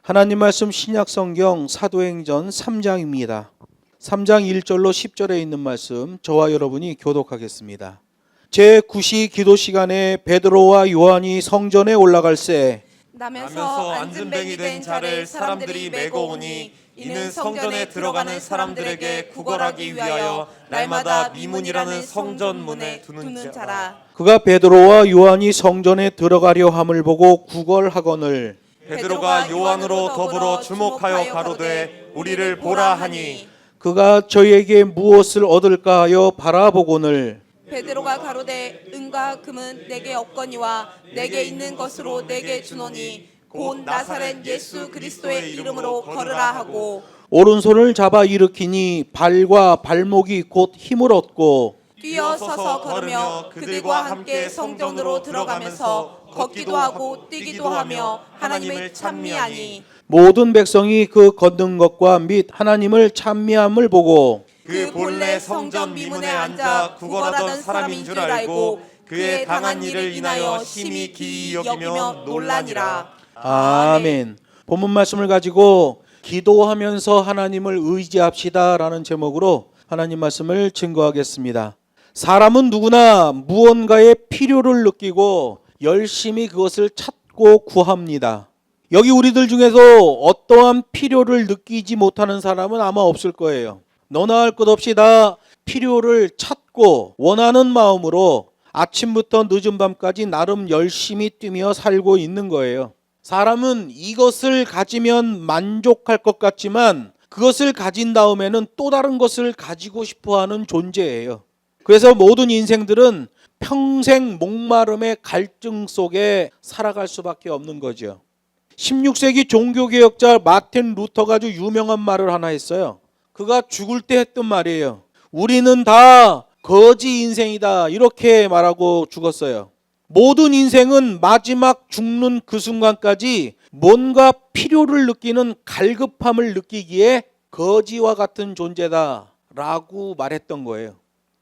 하나님 말씀 신약성경 사도행전 3장입니다. 3장 1절로 10절에 있는 말씀 저와 여러분이 교독하겠습니다. 제9시 기도 시간에 베드로와 요한이 성전에 올라갈새 나면서 앉은뱅이 된 자를 사람들이 메고 오니 이는 성전에 들어가는 사람들에게 구걸하기 위하여 날마다 미문이라는 성전문에 두는 자라. 그가 베드로와 요한이 성전에 들어가려 함을 보고 구걸하거늘 베드로가 요한으로 더불어 주목하여 가로되 우리를 보라 하니 그가 저희에게 무엇을 얻을까 하여 바라보거늘 베드로가 가로되 은과 금은 내게 없거니와 내게 있는 것으로 내게 주노니 곧 나사렛 예수 그리스도의 이름으로 걸으라 하고 오른손을 잡아 일으키니 발과 발목이 곧 힘을 얻고 뛰어서서 걸으며 그들과 함께 성전으로 들어가면서 걷기도 하고 뛰기도 하며 하나님을 찬미하니 모든 백성이 그 걷는 것과 및 하나님을 찬미함을 보고 그 본래 성전 미문에 앉아 구걸하던 사람인 줄 알고 그의 당한 일을 인하여 심히 기이 여기며 놀라니라. 아멘. 본문 말씀을 가지고 기도하면서 하나님을 의지합시다라는 제목으로 하나님 말씀을 증거하겠습니다. 사람은 누구나 무언가의 필요를 느끼고 열심히 그것을 찾고 구합니다. 여기 우리들 중에서 어떠한 필요를 느끼지 못하는 사람은 아마 없을 거예요. 너나 할 것 없이 다 필요를 찾고 원하는 마음으로 아침부터 늦은 밤까지 나름 열심히 뛰며 살고 있는 거예요. 사람은 이것을 가지면 만족할 것 같지만 그것을 가진 다음에는 또 다른 것을 가지고 싶어하는 존재예요. 그래서 모든 인생들은 평생 목마름의 갈증 속에 살아갈 수밖에 없는 거죠. 16세기 종교개혁자 마틴 루터가 아주 유명한 말을 하나 했어요. 그가 죽을 때 했던 말이에요. 우리는 다 거지 인생이다 이렇게 말하고 죽었어요. 모든 인생은 마지막 죽는 그 순간까지 뭔가 필요를 느끼는 갈급함을 느끼기에 거지와 같은 존재다 라고 말했던 거예요.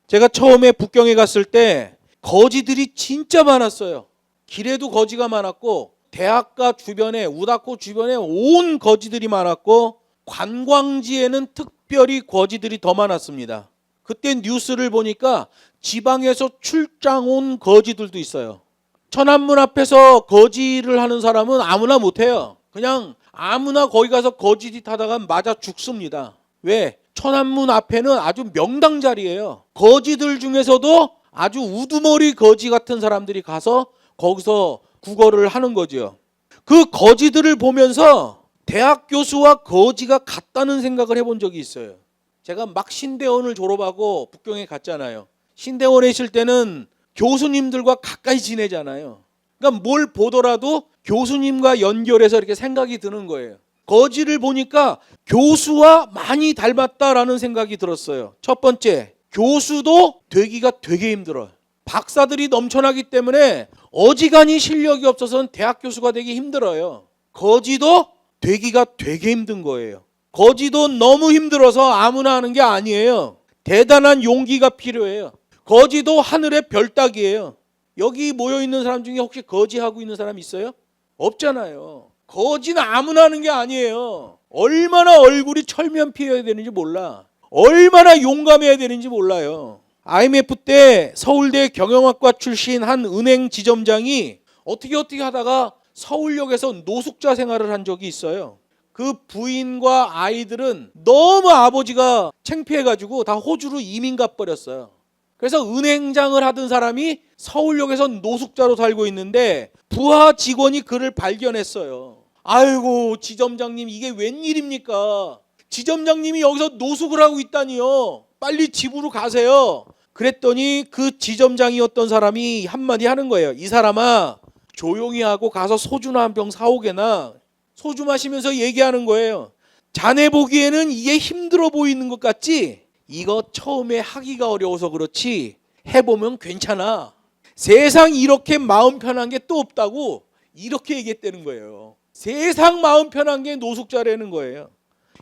제가 처음에 북경에 갔을 때 거지들이 진짜 많았어요. 길에도 거지가 많았고 대학가 주변에 우다코 주변에 온 거지들이 많았고 관광지에는 특별히 거지들이 더 많았습니다. 그때 뉴스를 보니까 지방에서 출장 온 거지들도 있어요. 천안문 앞에서 거지를 하는 사람은 아무나 못해요. 그냥 아무나 거기 가서 거지짓 하다가 맞아 죽습니다. 왜? 천안문 앞에는 아주 명당 자리예요. 거지들 중에서도 아주 우두머리 거지 같은 사람들이 가서 거기서 구걸을 하는 거죠. 그 거지들을 보면서 대학 교수와 거지가 같다는 생각을 해본 적이 있어요. 제가 막 신대원을 졸업하고 북경에 갔잖아요. 신대원에 있을 때는 교수님들과 가까이 지내잖아요. 그러니까 뭘 보더라도 교수님과 연결해서 이렇게 생각이 드는 거예요. 거지를 보니까 교수와 많이 닮았다라는 생각이 들었어요. 첫 번째, 교수도 되기가 되게 힘들어요. 박사들이 넘쳐나기 때문에 어지간히 실력이 없어서는 대학 교수가 되기 힘들어요. 거지도 되기가 되게 힘든 거예요. 거지도 너무 힘들어서 아무나 하는 게 아니에요. 대단한 용기가 필요해요. 거지도 하늘의 별 따기예요. 여기 모여있는 사람 중에 혹시 거지하고 있는 사람 있어요? 없잖아요. 거지는 아무나 하는 게 아니에요. 얼마나 얼굴이 철면피해야 되는지 몰라. 얼마나 용감해야 되는지 몰라요. IMF 때 서울대 경영학과 출신 한 은행 지점장이 어떻게 하다가 서울역에서 노숙자 생활을 한 적이 있어요. 그 부인과 아이들은 너무 아버지가 창피해가지고 다 호주로 이민 가버렸어요. 그래서 은행장을 하던 사람이 서울역에서 노숙자로 살고 있는데 부하 직원이 그를 발견했어요. 아이고 지점장님 이게 웬일입니까? 지점장님이 여기서 노숙을 하고 있다니요. 빨리 집으로 가세요. 그랬더니 그 지점장이었던 사람이 한마디 하는 거예요. 이 사람아 조용히 하고 가서 소주나 한 병 사오게나. 소주 마시면서 얘기하는 거예요. 자네 보기에는 이게 힘들어 보이는 것 같지? 이거 처음에 하기가 어려워서 그렇지 해보면 괜찮아. 세상 이렇게 마음 편한 게 또 없다고 이렇게 얘기했다는 거예요. 세상 마음 편한 게 노숙자라는 거예요.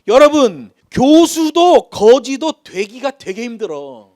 여러분 교수도 거지도 되기가 되게 힘들어.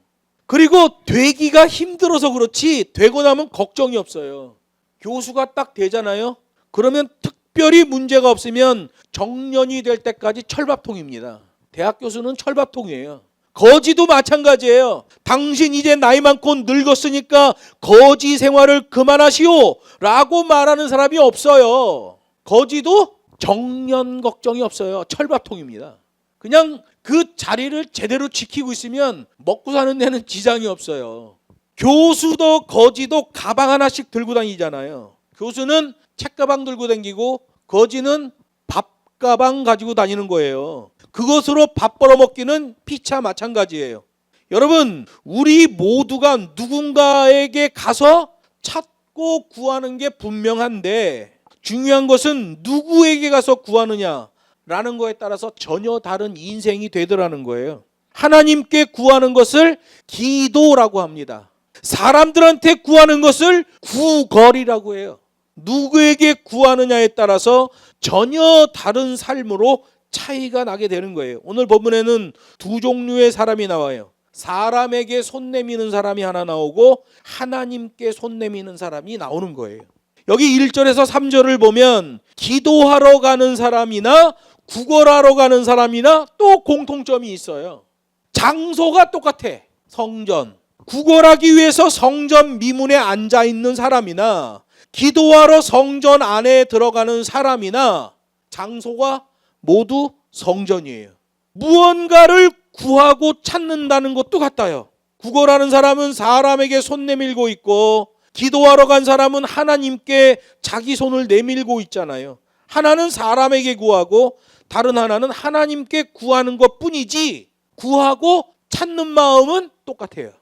그리고 되기가 힘들어서 그렇지 되고 나면 걱정이 없어요. 교수가 딱 되잖아요. 그러면 특별히 문제가 없으면 정년이 될 때까지 철밥통입니다. 대학 교수는 철밥통이에요. 거지도 마찬가지예요. 당신 이제 나이 많고 늙었으니까 거지 생활을 그만하시오 라고 말하는 사람이 없어요. 거지도 정년 걱정이 없어요. 철밥통입니다. 그냥 그 자리를 제대로 지키고 있으면 먹고 사는 데는 지장이 없어요. 교수도 거지도 가방 하나씩 들고 다니잖아요. 교수는 책가방 들고 다니고 거지는 밥가방 가지고 다니는 거예요. 그것으로 밥 벌어먹기는 피차 마찬가지예요. 여러분, 우리 모두가 누군가에게 가서 찾고 구하는 게 분명한데 중요한 것은 누구에게 가서 구하느냐라는 거에 따라서 전혀 다른 인생이 되더라는 거예요. 하나님께 구하는 것을 기도라고 합니다. 사람들한테 구하는 것을 구걸이라고 해요. 누구에게 구하느냐에 따라서 전혀 다른 삶으로 차이가 나게 되는 거예요. 오늘 본문에는 두 종류의 사람이 나와요. 사람에게 손 내미는 사람이 하나 나오고 하나님께 손 내미는 사람이 나오는 거예요. 여기 1절에서 3절을 보면 기도하러 가는 사람이나 구걸하러 가는 사람이나 또 공통점이 있어요. 장소가 똑같아. 성전. 구걸하기 위해서 성전 미문에 앉아 있는 사람이나 기도하러 성전 안에 들어가는 사람이나 장소가 모두 성전이에요. 무언가를 구하고 찾는다는 것도 같아요. 구걸하는 사람은 사람에게 손 내밀고 있고 기도하러 간 사람은 하나님께 자기 손을 내밀고 있잖아요. 하나는 사람에게 구하고 다른 하나는 하나님께 구하는 것뿐이지 구하고 찾는 마음은 똑같아요.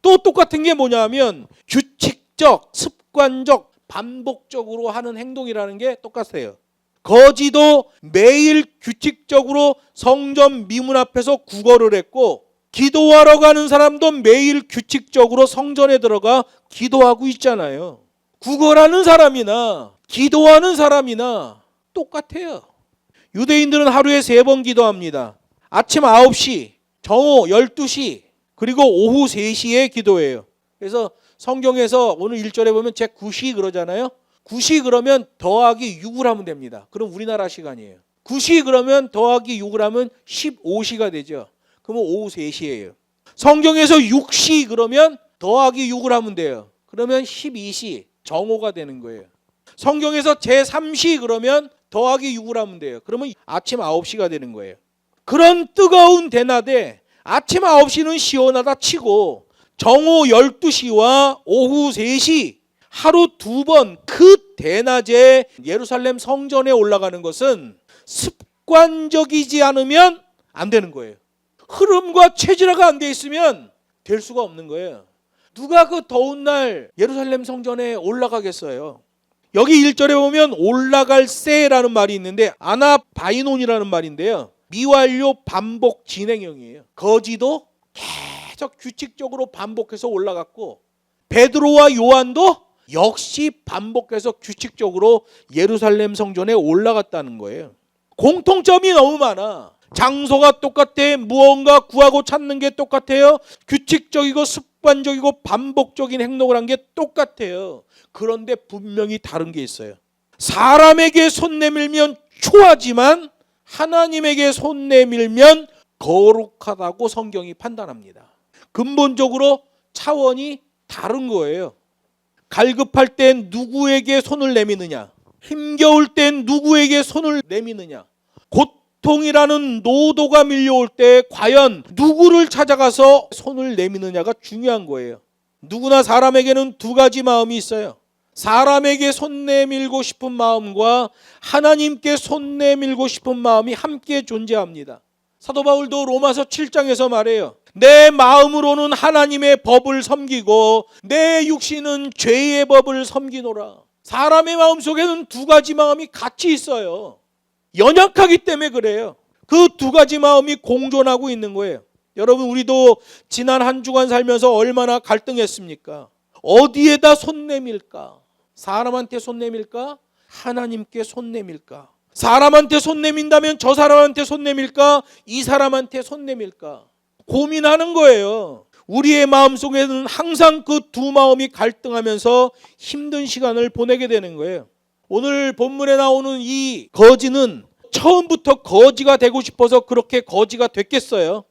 또 똑같은 게 뭐냐면 규칙적, 습관적, 반복적으로 하는 행동이라는 게 똑같아요. 거지도 매일 규칙적으로 성전 미문 앞에서 구걸을 했고 기도하러 가는 사람도 매일 규칙적으로 성전에 들어가 기도하고 있잖아요. 구걸하는 사람이나 기도하는 사람이나 똑같아요. 유대인들은 하루에 3번 기도합니다. 아침 9시, 정오 12시, 그리고 오후 3시에 기도해요. 그래서 성경에서 오늘 1절에 보면 제9시 그러잖아요. 9시 그러면 더하기 6을 하면 됩니다. 그럼 우리나라 시간이에요. 9시 그러면 더하기 6을 하면 15시가 되죠. 그러면 오후 3시예요. 성경에서 6시 그러면 더하기 6을 하면 돼요. 그러면 12시 정오가 되는 거예요. 성경에서 제3시 그러면 더하기 6을 하면 돼요. 그러면 아침 9시가 되는 거예요. 그런 뜨거운 대낮에 아침 9시는 시원하다 치고 정오 12시와 오후 3시 하루 2번 그 대낮에 예루살렘 성전에 올라가는 것은 습관적이지 않으면 안 되는 거예요. 흐름과 체질화가 안 돼 있으면 될 수가 없는 거예요. 누가 그 더운 날 예루살렘 성전에 올라가겠어요? 여기 1절에 보면 올라갈세라는 말이 있는데 아나바이논이라는 말인데요. 미완료 반복 진행형이에요. 거지도 계속 규칙적으로 반복해서 올라갔고 베드로와 요한도 역시 반복해서 규칙적으로 예루살렘 성전에 올라갔다는 거예요. 공통점이 너무 많아. 장소가 똑같아. 무언가 구하고 찾는 게 똑같아요. 규칙적이고 습관적이고 반복적인 행동을 한 게 똑같아요. 그런데 분명히 다른 게 있어요. 사람에게 손 내밀면 초하지만 하나님에게 손 내밀면 거룩하다고 성경이 판단합니다. 근본적으로 차원이 다른 거예요. 갈급할 땐 누구에게 손을 내미느냐? 힘겨울 땐 누구에게 손을 내미느냐? 고통이라는 노도가 밀려올 때 과연 누구를 찾아가서 손을 내미느냐가 중요한 거예요. 누구나 사람에게는 두 가지 마음이 있어요. 사람에게 손 내밀고 싶은 마음과 하나님께 손 내밀고 싶은 마음이 함께 존재합니다. 사도 바울도 로마서 7장에서 말해요. 내 마음으로는 하나님의 법을 섬기고 내 육신은 죄의 법을 섬기노라. 사람의 마음속에는 두 가지 마음이 같이 있어요. 연약하기 때문에 그래요. 그 두 가지 마음이 공존하고 있는 거예요. 여러분, 우리도 지난 한 주간 살면서 얼마나 갈등했습니까? 어디에다 손 내밀까? 사람한테 손 내밀까? 하나님께 손 내밀까? 사람한테 손 내민다면 저 사람한테 손 내밀까? 이 사람한테 손 내밀까? 고민하는 거예요. 우리의 마음속에는 항상 그 두 마음이 갈등하면서 힘든 시간을 보내게 되는 거예요. 오늘 본문에 나오는 이 거지는 처음부터 거지가 되고 싶어서 그렇게 거지가 됐겠어요?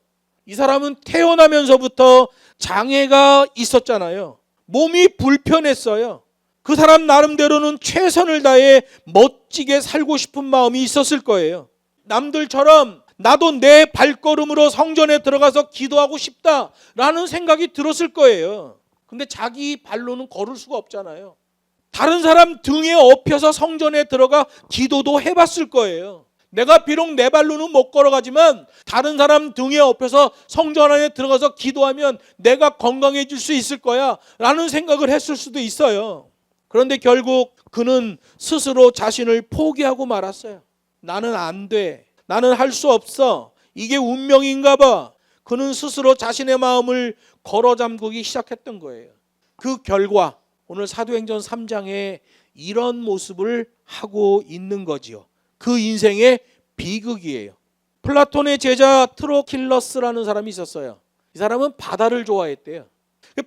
이 사람은 태어나면서부터 장애가 있었잖아요. 몸이 불편했어요. 그 사람 나름대로는 최선을 다해 멋지게 살고 싶은 마음이 있었을 거예요. 남들처럼 나도 내 발걸음으로 성전에 들어가서 기도하고 싶다라는 생각이 들었을 거예요. 근데 자기 발로는 걸을 수가 없잖아요. 다른 사람 등에 업혀서 성전에 들어가 기도도 해봤을 거예요. 내가 비록 내 발로는 못 걸어가지만 다른 사람 등에 업혀서 성전 안에 들어가서 기도하면 내가 건강해질 수 있을 거야 라는 생각을 했을 수도 있어요. 그런데 결국 그는 스스로 자신을 포기하고 말았어요. 나는 안 돼. 나는 할 수 없어. 이게 운명인가 봐. 그는 스스로 자신의 마음을 걸어 잠그기 시작했던 거예요. 그 결과 오늘 사도행전 3장에 이런 모습을 하고 있는 거지요. 그 인생의 비극이에요. 플라톤의 제자 트로킬러스라는 사람이 있었어요. 이 사람은 바다를 좋아했대요.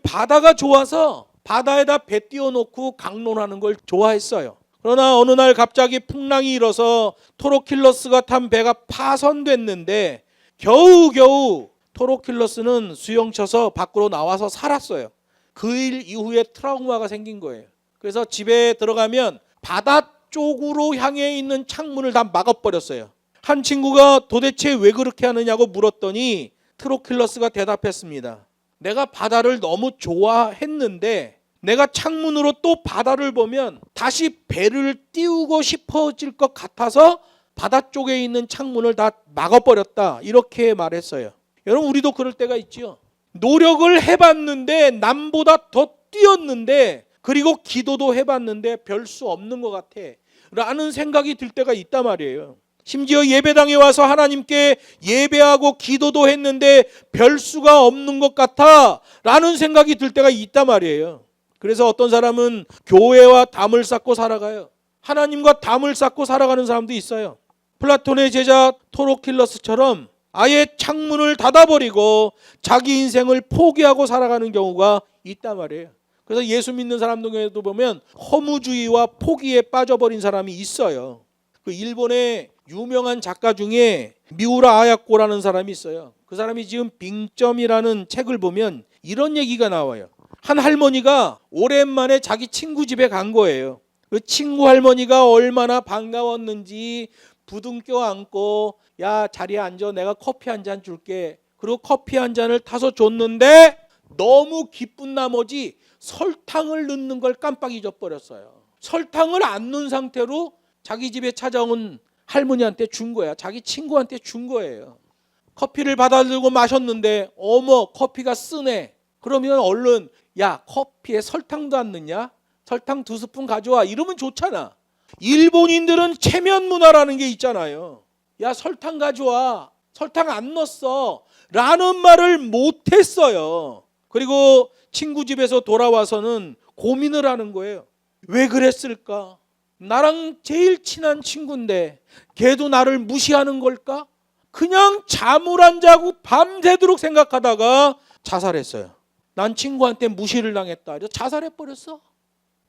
바다가 좋아서 바다에다 배 띄워놓고 강론하는 걸 좋아했어요. 그러나 어느 날 갑자기 풍랑이 일어서 트로킬러스가 탄 배가 파손됐는데 겨우겨우 트로킬러스는 수영쳐서 밖으로 나와서 살았어요. 그 일 이후에 트라우마가 생긴 거예요. 그래서 집에 들어가면 바다 쪽으로 향해 있는 창문을 다 막아버렸어요. 한 친구가 도대체 왜 그렇게 하느냐고 물었더니 트로킬러스가 대답했습니다. 내가 바다를 너무 좋아했는데 내가 창문으로 또 바다를 보면 다시 배를 띄우고 싶어질 것 같아서 바다 쪽에 있는 창문을 다 막아버렸다. 이렇게 말했어요. 여러분, 우리도 그럴 때가 있지요. 노력을 해봤는데 남보다 더 뛰었는데 그리고 기도도 해봤는데 별 수 없는 것 같아 라는 생각이 들 때가 있단 말이에요. 심지어 예배당에 와서 하나님께 예배하고 기도도 했는데 별 수가 없는 것 같아 라는 생각이 들 때가 있단 말이에요. 그래서 어떤 사람은 교회와 담을 쌓고 살아가요. 하나님과 담을 쌓고 살아가는 사람도 있어요. 플라톤의 제자 트로킬러스처럼 아예 창문을 닫아버리고 자기 인생을 포기하고 살아가는 경우가 있단 말이에요. 그래서 예수 믿는 사람들 중에도 보면 허무주의와 포기에 빠져버린 사람이 있어요. 그 일본의 유명한 작가 중에 미우라 아야코라는 사람이 있어요. 그 사람이 지금 빙점이라는 책을 보면 이런 얘기가 나와요. 한 할머니가 오랜만에 자기 친구 집에 간 거예요. 그 친구 할머니가 얼마나 반가웠는지 부둥켜 안고 야, 자리에 앉아, 내가 커피 한 잔 줄게. 그리고 커피 한 잔을 타서 줬는데 너무 기쁜 나머지 설탕을 넣는 걸 깜빡 잊어버렸어요. 설탕을 안 넣은 상태로 자기 집에 찾아온 할머니한테 준 거야. 자기 친구한테 준 거예요. 커피를 받아들고 마셨는데 어머, 커피가 쓰네. 그러면 얼른 야, 커피에 설탕도 안 넣냐? 설탕 2스푼 가져와. 이러면 좋잖아. 일본인들은 체면 문화라는 게 있잖아요. 야, 설탕 가져와. 설탕 안 넣었어 라는 말을 못했어요. 그리고 친구 집에서 돌아와서는 고민을 하는 거예요. 왜 그랬을까? 나랑 제일 친한 친구인데 걔도 나를 무시하는 걸까? 그냥 잠을 안 자고 밤새도록 생각하다가 자살했어요. 난 친구한테 무시를 당했다. 그래서 자살해버렸어.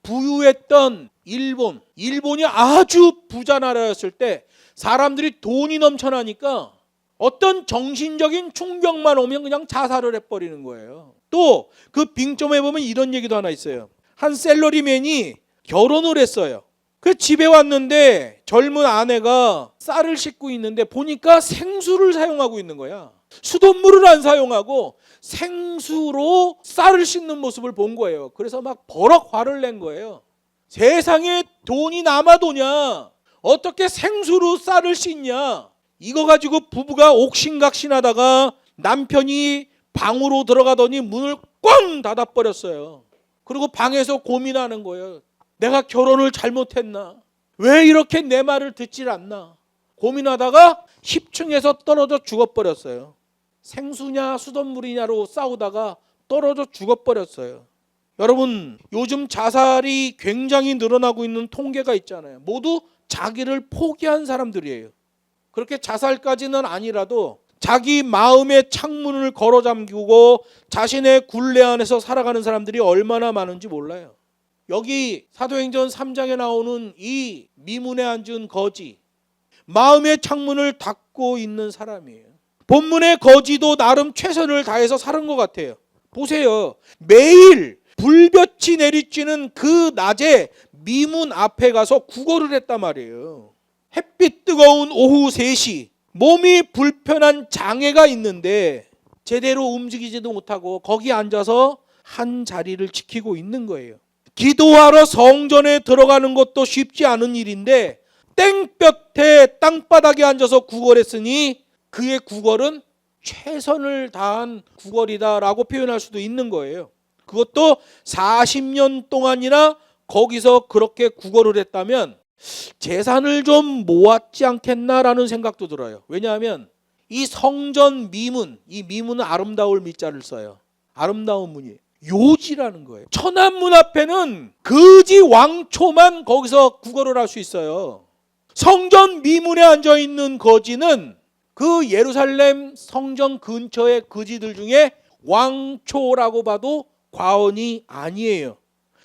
부유했던 일본이 아주 부자 나라였을 때 사람들이 돈이 넘쳐나니까 어떤 정신적인 충격만 오면 그냥 자살을 해버리는 거예요. 또 그 빙점에 보면 이런 얘기도 하나 있어요. 한 셀러리맨이 결혼을 했어요. 그 집에 왔는데 젊은 아내가 쌀을 씻고 있는데 보니까 생수를 사용하고 있는 거야. 수돗물을 안 사용하고 생수로 쌀을 씻는 모습을 본 거예요. 그래서 막 버럭 화를 낸 거예요. 세상에 돈이 남아도냐? 어떻게 생수로 쌀을 씻냐? 이거 가지고 부부가 옥신각신하다가 남편이 방으로 들어가더니 문을 꽝 닫아버렸어요. 그리고 방에서 고민하는 거예요. 내가 결혼을 잘못했나? 왜 이렇게 내 말을 듣질 않나? 고민하다가 10층에서 떨어져 죽어버렸어요. 생수냐 수돗물이냐로 싸우다가 떨어져 죽어버렸어요. 여러분, 요즘 자살이 굉장히 늘어나고 있는 통계가 있잖아요. 모두 자기를 포기한 사람들이에요. 그렇게 자살까지는 아니라도 자기 마음의 창문을 걸어 잠그고 자신의 굴레 안에서 살아가는 사람들이 얼마나 많은지 몰라요. 여기 사도행전 3장에 나오는 이 미문에 앉은 거지, 마음의 창문을 닫고 있는 사람이에요. 본문의 거지도 나름 최선을 다해서 사는 것 같아요. 보세요. 매일 불볕이 내리쬐는 그 낮에 미문 앞에 가서 구걸을 했단 말이에요. 햇빛 뜨거운 오후 3시, 몸이 불편한 장애가 있는데 제대로 움직이지도 못하고 거기 앉아서 한 자리를 지키고 있는 거예요. 기도하러 성전에 들어가는 것도 쉽지 않은 일인데 땡볕에 땅바닥에 앉아서 구걸했으니 그의 구걸은 최선을 다한 구걸이다라고 표현할 수도 있는 거예요. 그것도 40년 동안이나 거기서 그렇게 구걸을 했다면 재산을 좀 모았지 않겠나라는 생각도 들어요. 왜냐하면 이 성전 미문, 이 미문은 아름다울 미자를 써요. 아름다운 문이에요. 요지라는 거예요. 천안문 앞에는 거지 왕초만 거기서 구걸을 할 수 있어요. 성전 미문에 앉아있는 거지는 그 예루살렘 성전 근처의 거지들 중에 왕초라고 봐도 과언이 아니에요.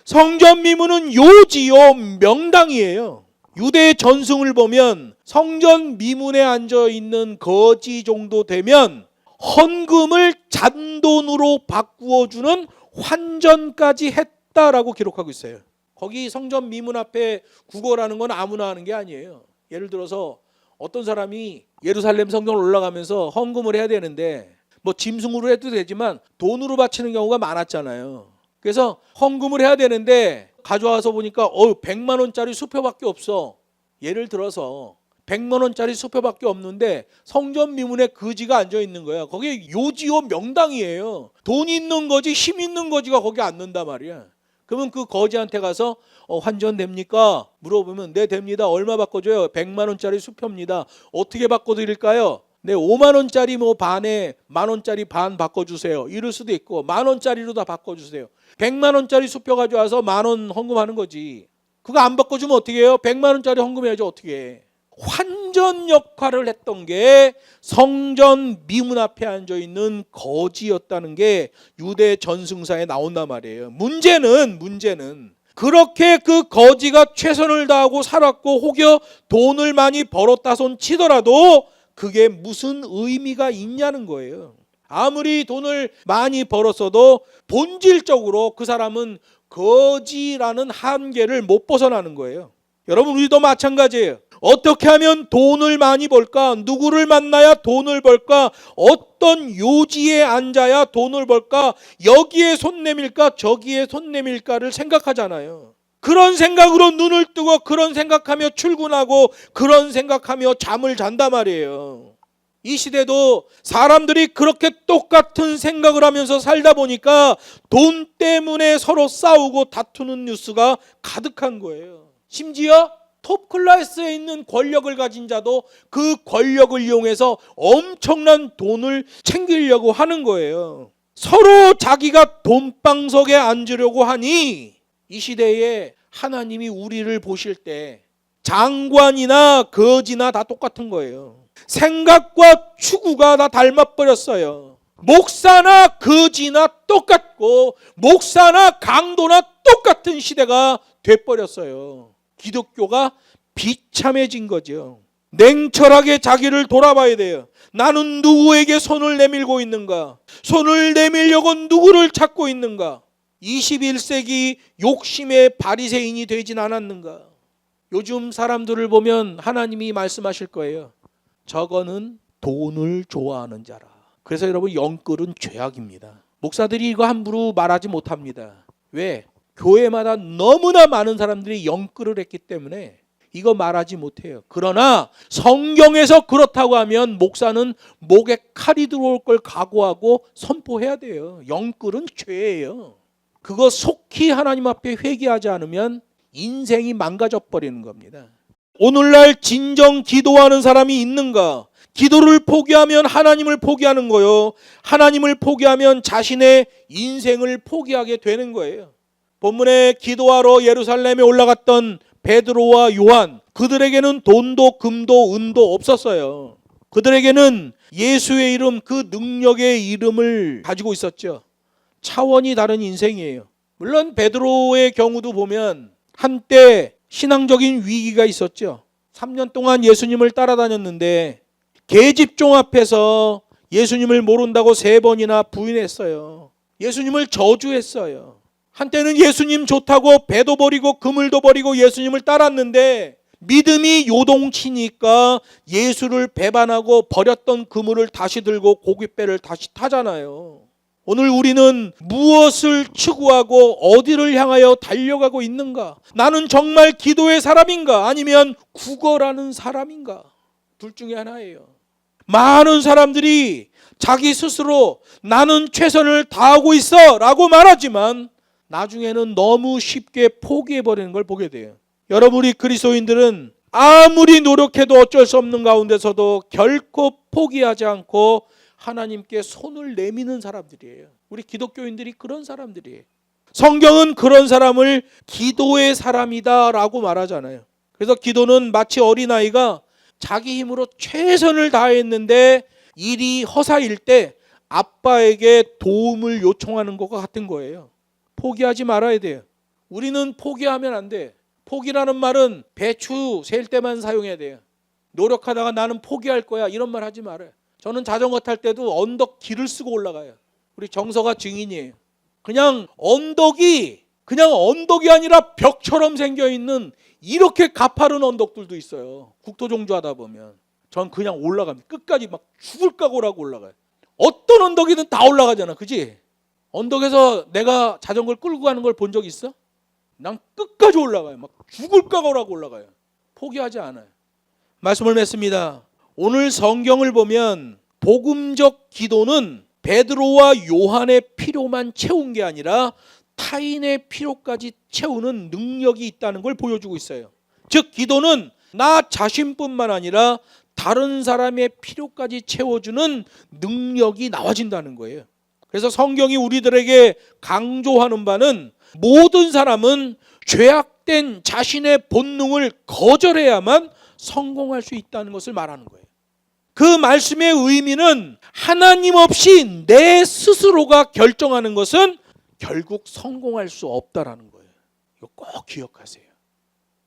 성전 미문은 요지요 명당이에요. 유대 전승을 보면 성전 미문에 앉아있는 거지 정도 되면 헌금을 잔돈으로 바꾸어주는 환전까지 했다라고 기록하고 있어요. 거기 성전 미문 앞에 구걸하는 건 아무나 하는 게 아니에요. 예를 들어서 어떤 사람이 예루살렘 성전을 올라가면서 헌금을 해야 되는데 뭐 짐승으로 해도 되지만 돈으로 바치는 경우가 많았잖아요. 그래서 헌금을 해야 되는데 가져와서 보니까 100만 원짜리 수표밖에 없어. 예를 들어서 100만 원짜리 수표밖에 없는데 성전 미문에 거지가 앉아 있는 거야. 거기 요지요 명당이에요. 돈 있는 거지, 힘 있는 거지가 거기 앉는단 말이야. 그러면 그 거지한테 가서 환전 됩니까? 물어보면 네 됩니다. 얼마 바꿔줘요? 100만 원짜리 수표입니다. 어떻게 바꿔드릴까요? 네 5만 원짜리 뭐 반에 만 원짜리 반 바꿔주세요. 이럴 수도 있고 만 원짜리로 다 바꿔주세요. 100만 원짜리 수표 가져와서 만 원 헌금하는 거지. 그거 안 바꿔주면 어떻게 해요? 100만 원짜리 헌금해야지 어떻게 해. 환전 역할을 했던 게 성전 미문 앞에 앉아있는 거지였다는 게 유대 전승사에 나온단 말이에요. 문제는 그렇게 그 거지가 최선을 다하고 살았고 혹여 돈을 많이 벌었다 손 치더라도 그게 무슨 의미가 있냐는 거예요. 아무리 돈을 많이 벌었어도 본질적으로 그 사람은 거지라는 한계를 못 벗어나는 거예요. 여러분 우리도 마찬가지예요. 어떻게 하면 돈을 많이 벌까? 누구를 만나야 돈을 벌까? 어떤 요지에 앉아야 돈을 벌까? 여기에 손 내밀까? 저기에 손 내밀까를 생각하잖아요. 그런 생각으로 눈을 뜨고 그런 생각하며 출근하고 그런 생각하며 잠을 잔단 말이에요. 이 시대도 사람들이 그렇게 똑같은 생각을 하면서 살다 보니까 돈 때문에 서로 싸우고 다투는 뉴스가 가득한 거예요. 심지어 톱 클래스에 있는 권력을 가진 자도 그 권력을 이용해서 엄청난 돈을 챙기려고 하는 거예요. 서로 자기가 돈방석에 앉으려고 하니 이 시대에 하나님이 우리를 보실 때 장관이나 거지나 다 똑같은 거예요. 생각과 추구가 다 닮아버렸어요. 목사나 거지나 똑같고 목사나 강도나 똑같은 시대가 돼버렸어요. 기독교가 비참해진 거죠. 냉철하게 자기를 돌아봐야 돼요. 나는 누구에게 손을 내밀고 있는가? 손을 내밀려고 누구를 찾고 있는가? 21세기 욕심의 바리새인이 되진 않았는가? 요즘 사람들을 보면 하나님이 말씀하실 거예요. 저거는 돈을 좋아하는 자라. 그래서 여러분 영끌은 죄악입니다. 목사들이 이거 함부로 말하지 못합니다. 왜? 교회마다 너무나 많은 사람들이 영끌을 했기 때문에 이거 말하지 못해요. 그러나 성경에서 그렇다고 하면 목사는 목에 칼이 들어올 걸 각오하고 선포해야 돼요. 영끌은 죄예요. 그거 속히 하나님 앞에 회개하지 않으면 인생이 망가져 버리는 겁니다. 오늘날 진정 기도하는 사람이 있는가? 기도를 포기하면 하나님을 포기하는 거요. 하나님을 포기하면 자신의 인생을 포기하게 되는 거예요. 본문에 기도하러 예루살렘에 올라갔던 베드로와 요한, 그들에게는 돈도 금도 은도 없었어요. 그들에게는 예수의 이름, 그 능력의 이름을 가지고 있었죠. 차원이 다른 인생이에요. 물론 베드로의 경우도 보면 한때 신앙적인 위기가 있었죠. 3년 동안 예수님을 따라다녔는데 계집종 앞에서 예수님을 모른다고 3번이나 부인했어요. 예수님을 저주했어요. 한때는 예수님 좋다고 배도 버리고 그물도 버리고 예수님을 따랐는데 믿음이 요동치니까 예수를 배반하고 버렸던 그물을 다시 들고 고깃배를 다시 타잖아요. 오늘 우리는 무엇을 추구하고 어디를 향하여 달려가고 있는가? 나는 정말 기도의 사람인가? 아니면 구걸하는 사람인가? 둘 중에 하나예요. 많은 사람들이 자기 스스로 나는 최선을 다하고 있어 라고 말하지만 나중에는 너무 쉽게 포기해버리는 걸 보게 돼요. 여러분, 우리 그리스도인들은 아무리 노력해도 어쩔 수 없는 가운데서도 결코 포기하지 않고 하나님께 손을 내미는 사람들이에요. 우리 기독교인들이 그런 사람들이에요. 성경은 그런 사람을 기도의 사람이다 라고 말하잖아요. 그래서 기도는 마치 어린아이가 자기 힘으로 최선을 다했는데 일이 허사일 때 아빠에게 도움을 요청하는 것과 같은 거예요. 포기하지 말아야 돼요. 우리는 포기하면 안 돼. 포기라는 말은 배추 셀 때만 사용해야 돼요. 노력하다가 나는 포기할 거야 이런 말 하지 말아요. 저는 자전거 탈 때도 언덕 길을 쓰고 올라가요. 우리 정서가 증인이에요. 그냥 언덕이 아니라 벽처럼 생겨있는 이렇게 가파른 언덕들도 있어요. 국토종주하다 보면 전 그냥 올라갑니다. 끝까지 막 죽을 각오라고 올라가요. 어떤 언덕이든 다 올라가잖아, 그지? 언덕에서 내가 자전거를 끌고 가는 걸 본 적 있어? 난 끝까지 올라가요. 막 죽을 각오라고 올라가요. 포기하지 않아요. 말씀을 맺습니다. 오늘 성경을 보면 복음적 기도는 베드로와 요한의 필요만 채운 게 아니라 타인의 필요까지 채우는 능력이 있다는 걸 보여주고 있어요. 즉 기도는 나 자신뿐만 아니라 다른 사람의 필요까지 채워주는 능력이 나와진다는 거예요. 그래서 성경이 우리들에게 강조하는 바는 모든 사람은 죄악된 자신의 본능을 거절해야만 성공할 수 있다는 것을 말하는 거예요. 그 말씀의 의미는 하나님 없이 내 스스로가 결정하는 것은 결국 성공할 수 없다라는 거예요. 이거 꼭 기억하세요.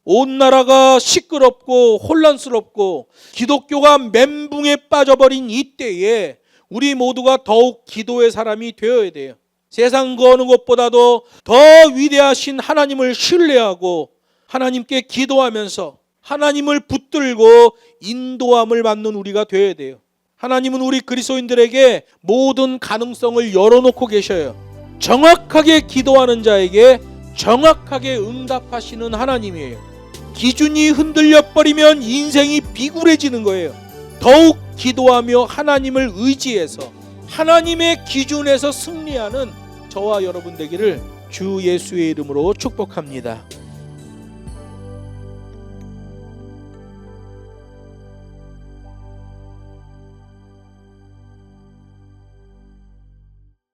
온 나라가 시끄럽고 혼란스럽고 기독교가 멘붕에 빠져버린 이때에 우리 모두가 더욱 기도의 사람이 되어야 돼요. 세상 그 어느 것보다도 더 위대하신 하나님을 신뢰하고 하나님께 기도하면서 하나님을 붙들고 인도함을 받는 우리가 되어야 돼요. 하나님은 우리 그리스도인들에게 모든 가능성을 열어놓고 계셔요. 정확하게 기도하는 자에게 정확하게 응답하시는 하나님이에요. 기준이 흔들려 버리면 인생이 비굴해지는 거예요. 더욱 기도하며 하나님을 의지해서 하나님의 기준에서 승리하는 저와 여러분 되기를 주 예수의 이름으로 축복합니다.